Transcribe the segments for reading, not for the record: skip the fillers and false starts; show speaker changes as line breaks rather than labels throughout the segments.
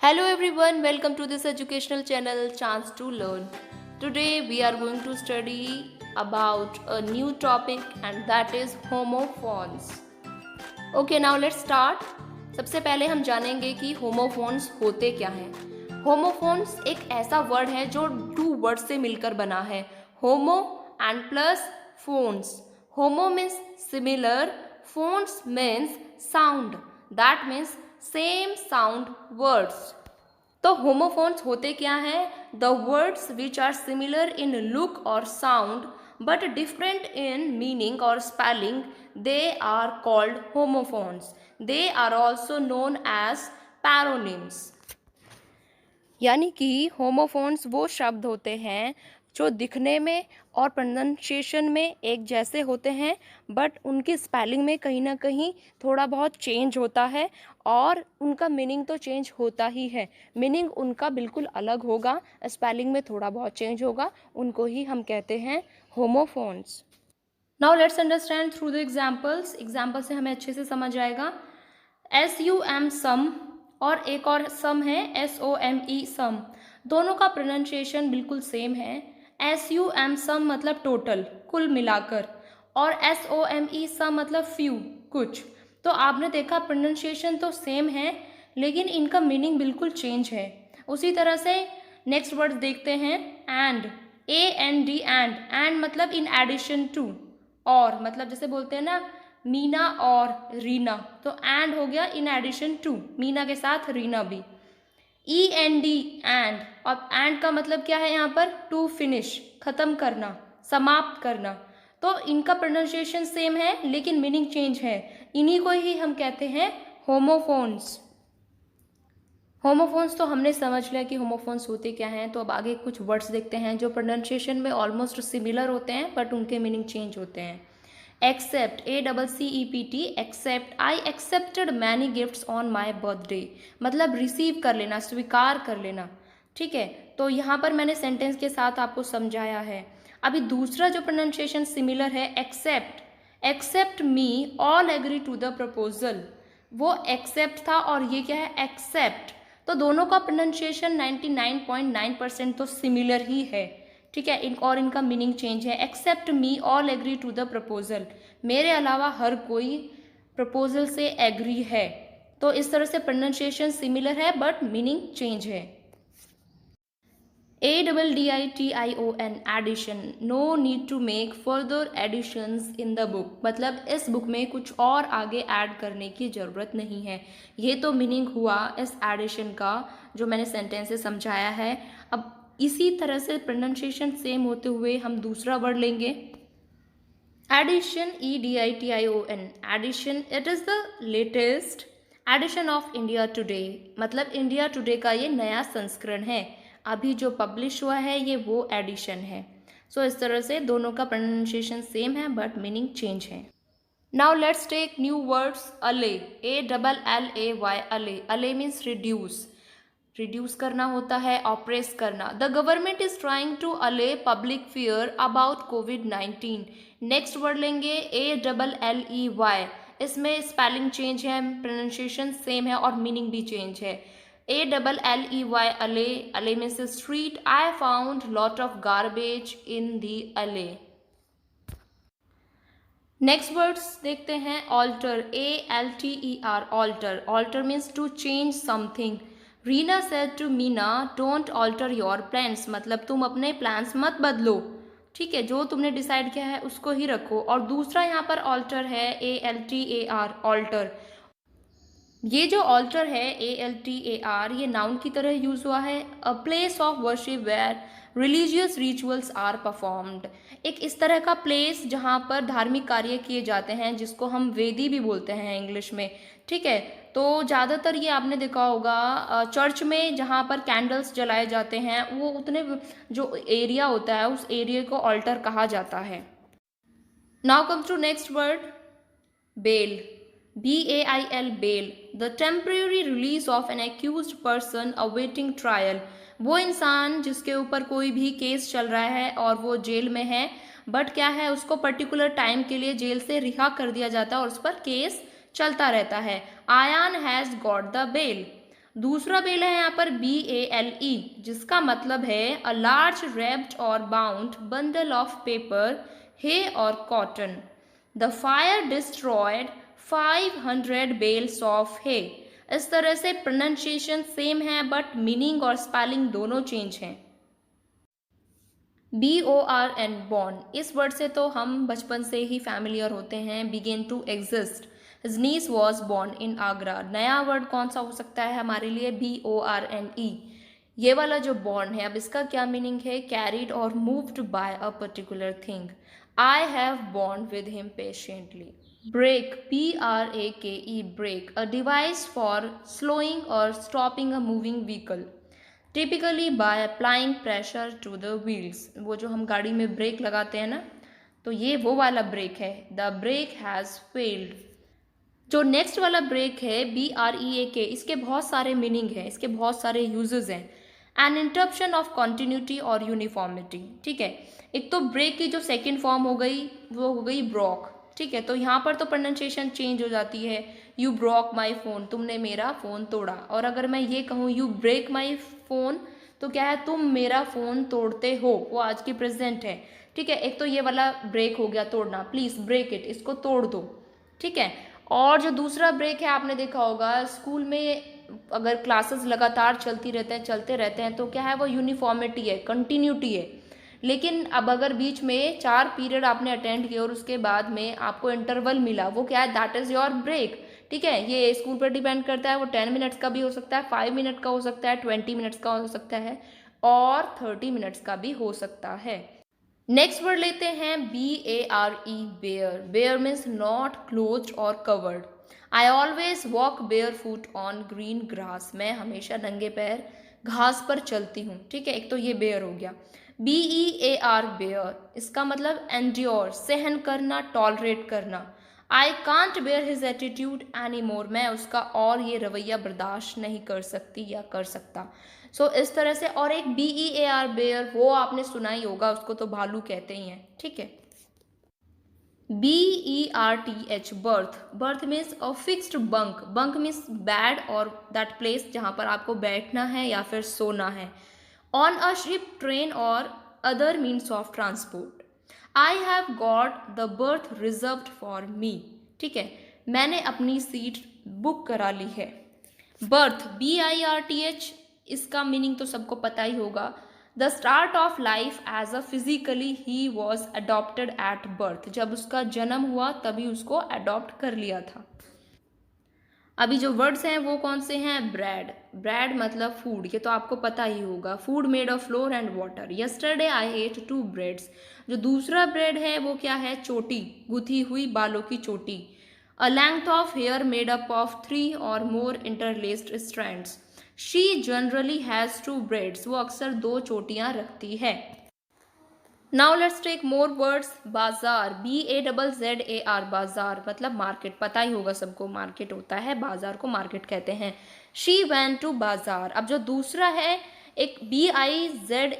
Hello everyone, welcome to this educational channel Chance to Learn. Today we are going to study about a new topic and that is homophones. Okay, now let's start. सबसे पहले हम जानेंगे कि homophones होते क्या हैं। Homophones एक ऐसा वर्ड है जो टू वर्ड से मिलकर बना है, homo and plus phones. Homo means similar, phones means sound, that means same sound words. तो होमोफोन्स होते क्या हैं? The words which are similar in look और sound but different in meaning और spelling, they are called homophones. They are also known as paronyms. यानी कि homophones वो शब्द होते हैं जो दिखने में और प्रोनंसिएशन में एक जैसे होते हैं बट उनकी स्पेलिंग में कहीं ना कहीं थोड़ा बहुत चेंज होता है और उनका मीनिंग तो चेंज होता ही है। मीनिंग उनका बिल्कुल अलग होगा, स्पेलिंग में थोड़ा बहुत चेंज होगा, उनको ही हम कहते हैं homophones. Now let's understand through the examples. Example से हमें अच्छे से समझ आएगा। SUM सम और एक और सम है SOME सम, दोनों का प्रोनाउंसिएशन बिल्कुल सेम है। SUM सम मतलब टोटल, कुल मिलाकर, और SOME सम मतलब फ्यू, कुछ। तो आपने देखा प्रोनाउंसिएशन तो सेम है लेकिन इनका मीनिंग बिल्कुल चेंज है। उसी तरह से नेक्स्ट वर्ड देखते हैं, एंड, AND एंड मतलब इन एडिशन टू, और मतलब जैसे बोलते हैं ना मीना और रीना, तो एंड हो गया इन एडिशन टू, मीना के साथ रीना भी। END एंड, और एंड का मतलब क्या है यहाँ पर? टू फिनिश, खत्म करना, समाप्त करना। तो इनका प्रोनाउंसिएशन सेम है लेकिन मीनिंग चेंज है। इन्हीं को ही हम कहते हैं होमोफोन्स। होमोफोन्स तो हमने समझ लिया कि होमोफोन्स होते क्या हैं। तो अब आगे कुछ वर्ड्स देखते हैं जो प्रोनाउंसिएशन में ऑलमोस्ट सिमिलर होते हैं बट उनके मीनिंग चेंज होते हैं। Accept, ACCEPT, accept, I accepted many gifts on my birthday, मतलब रिसीव कर लेना, स्वीकार कर लेना। ठीक है, तो यहाँ पर मैंने सेंटेंस के साथ आपको समझाया है। अभी दूसरा जो प्रोनाउंसिएशन सिमिलर है, except, except me all agree to the proposal, वो एक्सेप्ट था और ये क्या है? एक्सेप्ट। तो दोनों का प्रोनाउंसिएशन 99.9% तो सिमिलर ही है। ठीक है, और इनका मीनिंग चेंज है। Except me all agree to the proposal, मेरे अलावा हर कोई प्रपोजल से एग्री है। तो इस तरह से प्रोनाउंसिएशन सिमिलर है बट मीनिंग चेंज है। ADDITION, addition, no need to make further additions in the book, मतलब इस बुक में कुछ और आगे ऐड करने की ज़रूरत नहीं है। ये तो मीनिंग हुआ इस एडिशन का जो मैंने सेंटेंस से समझाया है। अब इसी तरह से प्रोनाउंसिएशन सेम होते हुए हम दूसरा वर्ड लेंगे, edition, EDITION, edition, it is the latest edition of India Today, मतलब इंडिया टुडे का ये नया संस्करण है, अभी जो पब्लिश हुआ है ये वो एडिशन है। सो इस तरह से दोनों का प्रोनाउंसिएशन सेम है बट मीनिंग चेंज है। Now let's take new words, allay, ALLAY, अले, अले मीन्स रिड्यूस, रिड्यूस करना होता है, ऑप्रेस करना। The government is trying to allay public fear about COVID-19। Next word लेंगे ALLEY, इसमें स्पेलिंग चेंज है, प्रोनाउंसिएशन सेम है और मीनिंग भी चेंज है। ALLEY, alley, alley means street, I found lot of garbage in the alley. Next words देखते हैं, alter, ALTER, alter, alter means to change something. Reena said to Meena, don't alter your plans, मतलब तुम अपने plans मत बदलो। ठीक है, जो तुमने डिसाइड किया है उसको ही रखो। और दूसरा यहाँ पर ऑल्टर है, ALTAR, ऑल्टर। ये जो ऑल्टर है ALTAR, ये नाउन की तरह यूज हुआ है। A place of worship where religious rituals are performed, एक इस तरह का प्लेस जहाँ पर धार्मिक कार्य किए जाते हैं, जिसको हम वेदी भी बोलते हैं इंग्लिश में। ठीक है, तो ज़्यादातर ये आपने देखा होगा चर्च में जहाँ पर कैंडल्स जलाए जाते हैं, वो उतने जो एरिया होता है उस एरिया को ऑल्टर कहा जाता है। Now comes to next word, bail, BAIL, bail, the temporary release of an accused person awaiting trial, वो इंसान जिसके ऊपर कोई भी केस चल रहा है और वो जेल में है बट क्या है, उसको पर्टिकुलर टाइम के लिए जेल से रिहा कर दिया जाता है और उस पर केस चलता रहता है। Ayaan has got the bell, दूसरा बेल है यहाँ पर BALE, जिसका मतलब है अ लार्ज रैप्ड और bound bundle of paper, hay और cotton. The fire destroyed 500 bales of hay. इस तरह से प्रोनाउंसिएशन सेम है बट मीनिंग और स्पेलिंग दोनों चेंज हैं। BORN, बॉर्न, इस वर्ड से तो हम बचपन से ही फैमिलियर होते हैं। Begin to exist, his niece was born इन आगरा। नया वर्ड कौन सा हो सकता है हमारे लिए? BORNE। ये वाला जो बॉर्न है, अब इसका क्या मीनिंग है? कैरिड और moved by a particular thing. I have borne with him patiently. Brake, BRAKE, brake, a device for slowing और stopping a moving vehicle, typically by applying pressure to the wheels. वो जो हम गाड़ी में break लगाते हैं ना, तो ये वो वाला ब्रेक है। The brake has failed. जो नेक्स्ट वाला ब्रेक है BREAK, इसके बहुत सारे मीनिंग हैं, इसके बहुत सारे यूजेस हैं। एन इंटरप्शन ऑफ कॉन्टिन्यूटी और यूनिफॉर्मिटी, ठीक है। एक तो ब्रेक की जो सेकेंड फॉर्म हो गई वो हो गई ब्रॉक, ठीक है। तो यहाँ पर तो प्रोनाउंसिएशन चेंज हो जाती है, यू ब्रॉक माई फोन, तुमने मेरा फ़ोन तोड़ा। और अगर मैं ये कहूँ यू ब्रेक माई फ़ोन, तो क्या है? तुम मेरा फ़ोन तोड़ते हो, वो आज की प्रेजेंट है, ठीक है। एक तो ये वाला ब्रेक हो गया तोड़ना, प्लीज़ ब्रेक इट, इसको तोड़ दो, ठीक है। और जो दूसरा ब्रेक है, आपने देखा होगा स्कूल में अगर क्लासेस लगातार चलते रहते हैं तो क्या है? वो यूनिफॉर्मिटी है, कंटिन्यूटी है। लेकिन अब अगर बीच में 4 पीरियड आपने अटेंड किए और उसके बाद में आपको इंटरवल मिला, वो क्या है? दैट इज़ योर ब्रेक, ठीक है। ये स्कूल पर डिपेंड करता है, वो 10 मिनट्स का भी हो सकता है, 5 मिनट का हो सकता है, 20 मिनट्स का हो सकता है और 30 मिनट्स का भी हो सकता है। नेक्स्ट वर्ड लेते हैं BARE, bare. Bare means not closed और covered. I always walk bare foot on green grass, मैं हमेशा नंगे पैर घास पर चलती हूँ, ठीक है। एक तो ये बेयर हो गया। BEAR, बेयर, इसका मतलब एंड्योर, सहन करना, टॉलरेट करना। I can't bear his attitude any more, मैं उसका और ये रवैया बर्दाश्त नहीं कर सकती या कर सकता। इस तरह से। और एक BEAR, बेयर, वो आपने सुना ही होगा, उसको तो भालू कहते ही हैं, ठीक है। BERTH, birth. Birth means a fixed bunk. Bunk means bed और दैट प्लेस जहाँ पर आपको बैठना है या फिर सोना है। ऑन अ शिप, ट्रेन और other means of transport. I have got the birth reserved for me, ठीक है, मैंने अपनी सीट बुक करा ली है। बर्थ, BIRTH, इसका मीनिंग तो सबको पता ही होगा। The start of life as a physically he was adopted at birth, जब उसका जन्म हुआ तभी उसको अडॉप्ट कर लिया था। अभी जो वर्ड्स हैं वो कौन से हैं? ब्रेड। ब्रेड मतलब फूड, ये तो आपको पता ही होगा। Food made of flour and water. Yesterday I ate 2 breads. जो दूसरा ब्रेड है वो क्या है? चोटी, गुथी हुई बालों की चोटी। A length of hair made up of 3 और more interlaced strands. She generally has 2 braids, वो अक्सर 2 चोटियाँ रखती है। Now let's take more words. Bazaar, BAZZAR, बाजार मतलब मार्केट, पता ही होगा सबको, मार्केट होता है, बाजार को मार्केट कहते हैं। शी वैन टू बाजार। अब जो दूसरा है एक BIZARRE,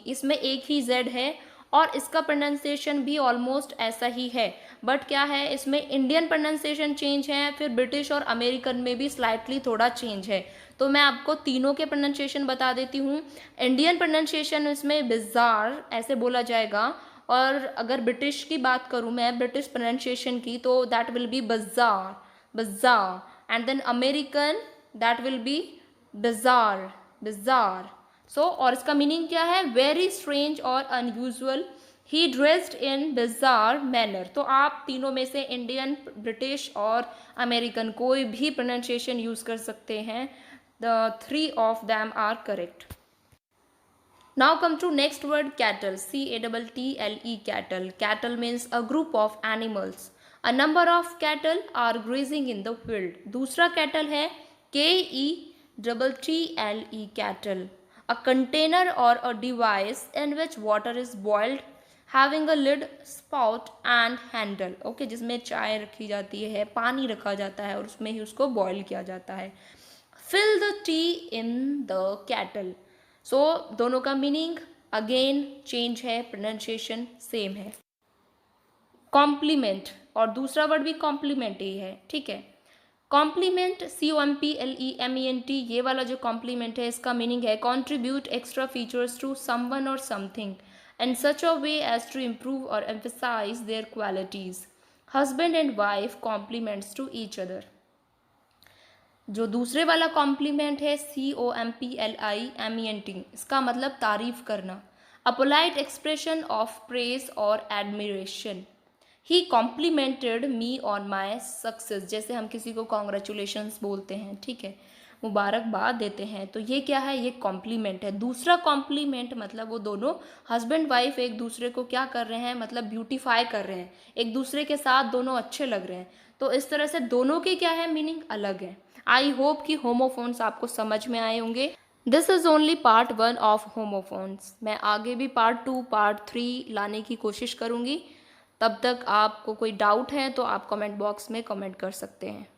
इसमें एक ही जेड है और इसका प्रोनाउंसिएशन भी ऑलमोस्ट ऐसा ही है, बट क्या है इसमें इंडियन प्रोनाउंसिएशन चेंज है, फिर ब्रिटिश और अमेरिकन में भी स्लाइटली थोड़ा चेंज है। तो मैं आपको तीनों के प्रोनाउंसिएशन बता देती हूँ। इंडियन प्रोनाउंसिएशन इसमें बिजार ऐसे बोला जाएगा, और अगर ब्रिटिश की बात करूँ मैं, ब्रिटिश प्रोनाउंसिएशन की, तो that will be bazaar, bazaar. And then American that will be bizarre, bizarre. और इसका मीनिंग क्या है? वेरी स्ट्रेंज और unusual, he dressed in bizarre manner. तो आप तीनों में से इंडियन, ब्रिटिश और अमेरिकन कोई भी प्रोनाउंसिएशन यूज कर सकते हैं। The 3 of them are correct. Now come to next word, cattle. CATTLE, cattle. Cattle means a group of animals. A number of cattle are grazing in the field. दूसरा cattle है KETTLE, cattle. A container or a device in which water is boiled, having a lid, spout and handle. Okay, जिसमें चाय रखी जाती है, पानी रखा जाता है और उसमें ही उसको बॉयल किया जाता है। Fill the tea in the kettle. दोनों का मीनिंग अगेन चेंज है, प्रोनाउंसिएशन सेम है। कॉम्प्लीमेंट, और दूसरा वर्ड भी कॉम्प्लीमेंट ही है, ठीक है। कॉम्प्लीमेंट, COMPLEMENT, ये वाला जो कॉम्प्लीमेंट है इसका मीनिंग है contribute extra features to someone और something and such a way as to improve और emphasise their qualities. Husband and wife complements to each other. जो दूसरे वाला कॉम्प्लीमेंट है COMPLIMENT, इसका मतलब तारीफ करना, a polite expression of praise और admiration. He complimented me on my success, जैसे हम किसी को कॉन्ग्रेचुलेशंस बोलते हैं, ठीक है, मुबारकबाद देते हैं, तो ये क्या है, ये कॉम्प्लीमेंट है। दूसरा कॉम्प्लीमेंट मतलब वो दोनों हस्बैंड वाइफ एक दूसरे को क्या कर रहे हैं, मतलब ब्यूटीफाई कर रहे हैं, एक दूसरे के साथ दोनों अच्छे लग रहे हैं। तो इस तरह से दोनों के क्या है, मीनिंग अलग है। आई होप कि होमोफोन्स आपको समझ में आए होंगे। This is only part 1 of homophones. मैं आगे भी पार्ट 2, पार्ट 3 लाने की कोशिश करूँगी। तब तक आपको कोई डाउट है तो आप कमेंट बॉक्स में कमेंट कर सकते हैं।